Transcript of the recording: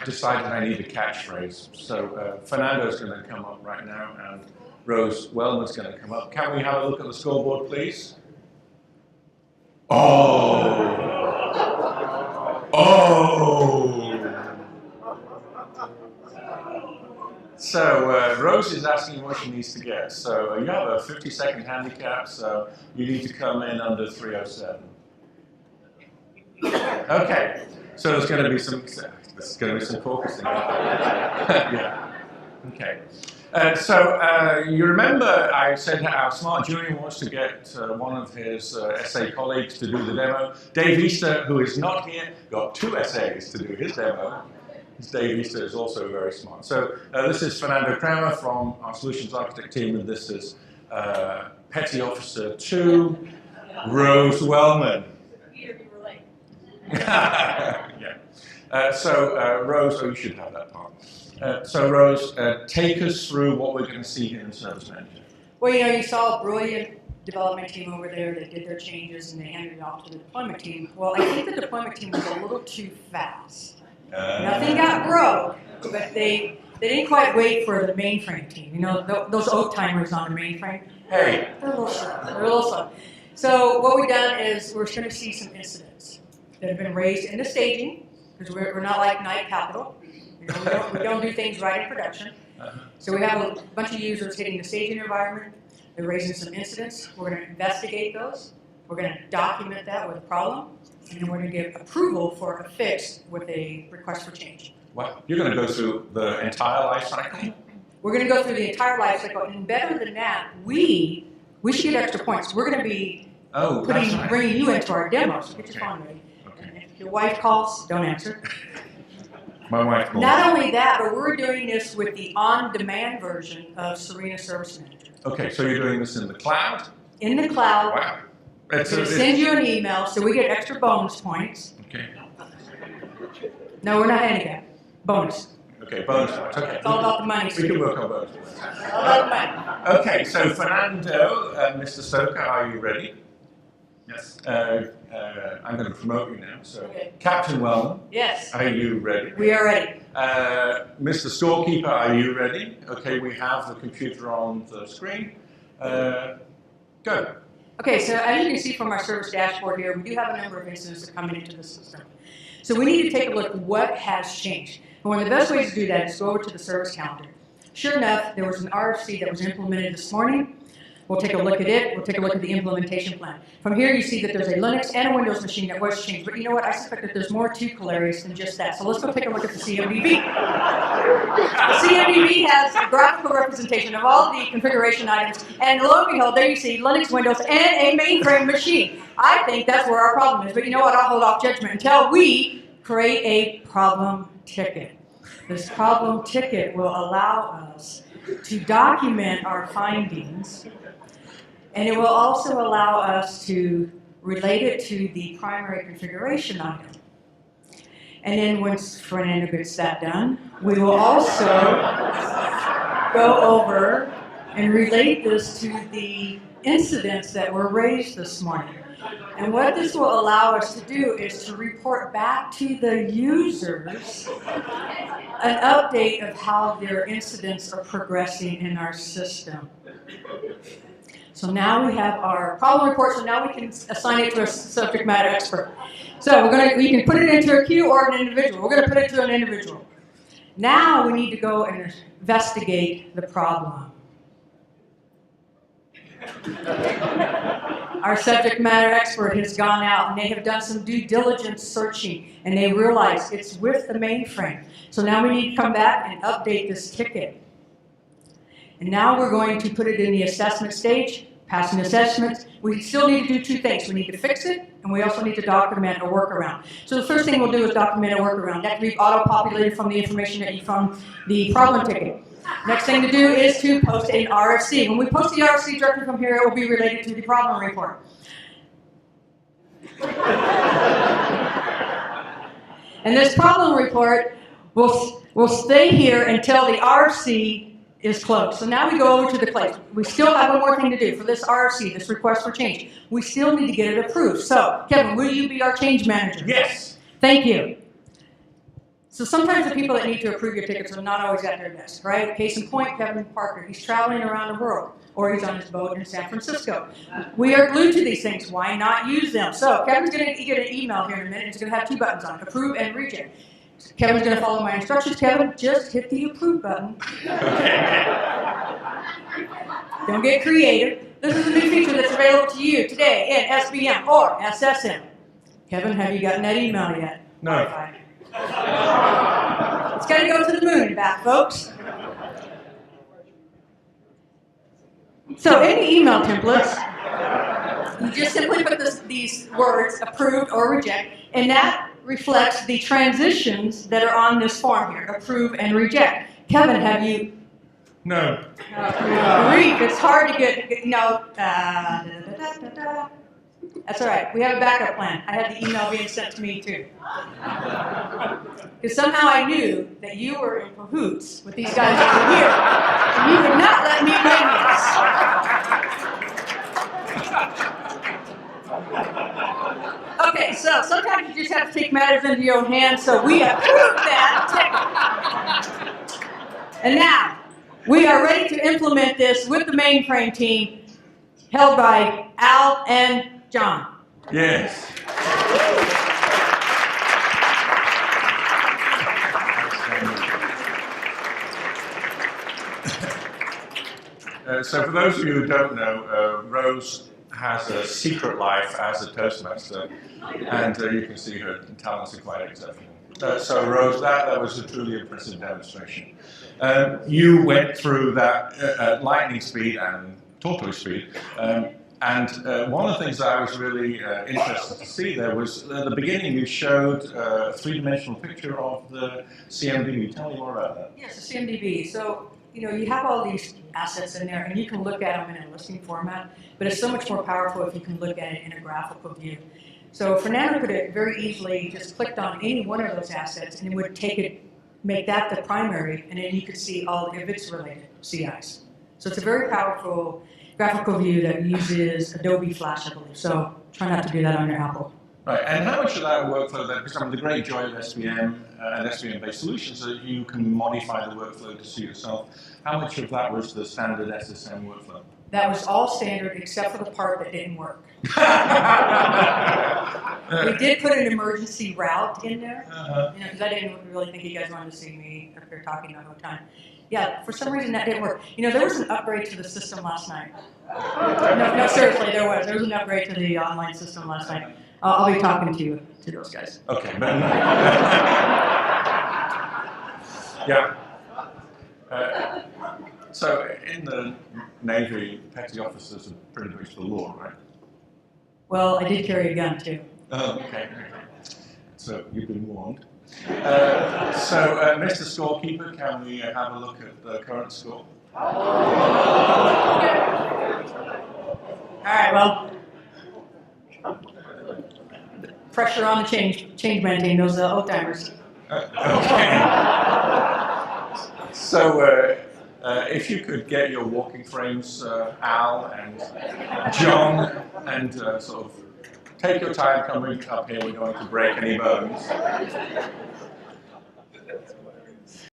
decided I need a catchphrase. So Fernando's going to come up right now, and Rose Wellman's going to come up. Can we have a look at the scoreboard, please? So Rose is asking what she needs to get. So you have a 50-second handicap, so you need to come in under 3:07. Okay. So there's going to be some focusing. Yeah. Okay. You remember I said our smart junior wants to get one of his SA colleagues to do the demo. Dave Easter, who is not here, got 2 SAs to do his demo. Dave Easter is also very smart. So this is Fernando Kramer from our Solutions Architect team, and this is Petty Officer 2, Rose Wellman. Yeah. Rose, you should have that part. Rose, take us through what we're going to see here in Service Manager. Well, you saw a brilliant development team over there. They did their changes and they handed it off to the deployment team. Well, I think the deployment team was a little too fast. Nothing got broke, but they didn't quite wait for the mainframe team. Those oak timers on the mainframe. Hey, they're a little slow. So what we've done is we're going to see some incidents that have been raised in the staging, because we're not like Night Capital. We don't do things right in production. So we have a bunch of users hitting the staging environment. They're raising some incidents. We're going to investigate those. We're going to document that with a problem. And then we're going to give approval for a fix with a request for change. What? You're going to go through the entire life cycle? We're going to go through the entire life cycle. And better than that, we should get extra points. We're going to be bringing you into our demo. So get your phone ready. Okay. If your wife calls, don't answer. My wife calls. Not only that, but we're doing this with the on-demand version of Serena Service Manager. Okay, so you're doing this in the cloud? In the cloud. Wow. We're going to send you an email, so we get extra bonus points. Okay. No, we're not handicapped. Bonus. Okay, bonus points. Okay. It's all about the money. We can work on bonus points. All about the money. Okay, so Fernando and Mr. Stoker, are you ready? Yes. I'm going to promote you now. So, Okay. Captain Wellman. Yes. Are you ready? We are ready. Mr. Storekeeper, are you ready? Okay, we have the computer on the screen. Go. Okay, so as you can see from our service dashboard here, we do have a number of incidents that are coming into the system. So we need to take a look at what has changed. And one of the best ways to do that is go over to the service calendar. Sure enough, there was an RFC that was implemented this morning. We'll take a look at it. We'll take a look at the implementation plan. From here, you see that there's a Linux and a Windows machine that was changed. But you know what? I suspect that there's more to Colaris than just that. So let's go take a look at the CMDB. The CMDB has a graphical representation of all the configuration items. And lo and behold, there you see Linux, Windows, and a mainframe machine. I think that's where our problem is. But you know what? I'll hold off judgment until we create a problem ticket. This problem ticket will allow us to document our findings. And it will also allow us to relate it to the primary configuration item. And then once Fernando gets that done, we will also go over and relate this to the incidents that were raised this morning. And what this will allow us to do is to report back to the users an update of how their incidents are progressing in our system. So now we have our problem report, so now we can assign it to a subject matter expert. So we can put it into a queue or an individual. We're going to put it to an individual. Now we need to go and investigate the problem. Our subject matter expert has gone out and they have done some due diligence searching and they realize it's with the mainframe. So now we need to come back and update this ticket. And now we're going to put it in the assessment stage, passing assessments. We still need to do two things. We need to fix it, and we also need to document a workaround. So the first thing we'll do is document a workaround. That can be auto-populated from the information that you from the problem ticket. Next thing to do is to post an RFC. When we post the RFC directly from here, it will be related to the problem report. And this problem report will stay here until the RFC is closed. So now we go over to the place. We still have one more thing to do for this RFC, this request for change. We still need to get it approved. So, Kevin, will you be our change manager? Yes. Thank you. So sometimes the people that need to approve your tickets are not always at their desk, right? Case in point, Kevin Parker, he's traveling around the world, or he's on his boat in San Francisco. We are glued to these things. Why not use them? So Kevin's going to get an email here in a minute. It's going to have 2 buttons on it, approve and reject. Kevin's going to follow my instructions. Kevin, just hit the approve button. Don't get creative. This is a new feature that's available to you today in SBM or SSM. Kevin, have you gotten that email yet? No. It's got to go to the moon and back, folks. So any email templates, you just simply put these words, approved or reject, and that reflects the transitions that are on this form here, approve and reject. Kevin, have you? No. Grief, it's hard to get, That's all right. We have a backup plan. I had the email being sent to me too. Because somehow I knew that you were in cahoots with these guys over here, and you would not let me win this. Okay, so sometimes you just have to take matters into your own hands, so we approved that ticket. And now, we are ready to implement this with the mainframe team held by Al and John. Yes. So for those of you who don't know, Rose has a secret life as a Toastmaster, and you can see her talents are quite exceptional. So Rose, that was a truly impressive demonstration. You went through that at lightning speed and tortoise speed. And one of the things that I was really interested to see there was at the beginning you showed a 3-dimensional picture of the CMDB. Tell me more about that. Yes, the CMDB. So, you have all these assets in there, and you can look at them in a listing format, but it's so much more powerful if you can look at it in a graphical view. So Fernando could have very easily just clicked on any one of those assets, and it would make that the primary, and then you could see all of its related CIs. So it's a very powerful graphical view that uses Adobe Flash, I believe. So try not to do that on your Apple. Right, and how much of that workflow then, because the great joy of SVM and SVM-based solutions is that you can modify the workflow to suit yourself. How much of that was the standard SSM workflow? That was all standard except for the part that didn't work. We did put an emergency route in there, because I didn't really think you guys wanted to see me up here talking the whole time. Yeah, for some reason that didn't work. There was an upgrade to the system last night. No, seriously, there was. There was an upgrade to the online system last night. I'll be talking to those guys. Okay, but yeah. So in the Navy, petty officers are pretty much the law, right? Well, I did carry a gun too. Oh, okay. So you've been warned. Mr. Scorekeeper, can we have a look at the current score? All right, well, pressure on the change man team, those old timers. Okay. So if you could get your walking frames, Al and John, and sort of take your time coming up here, we're going to break any bones.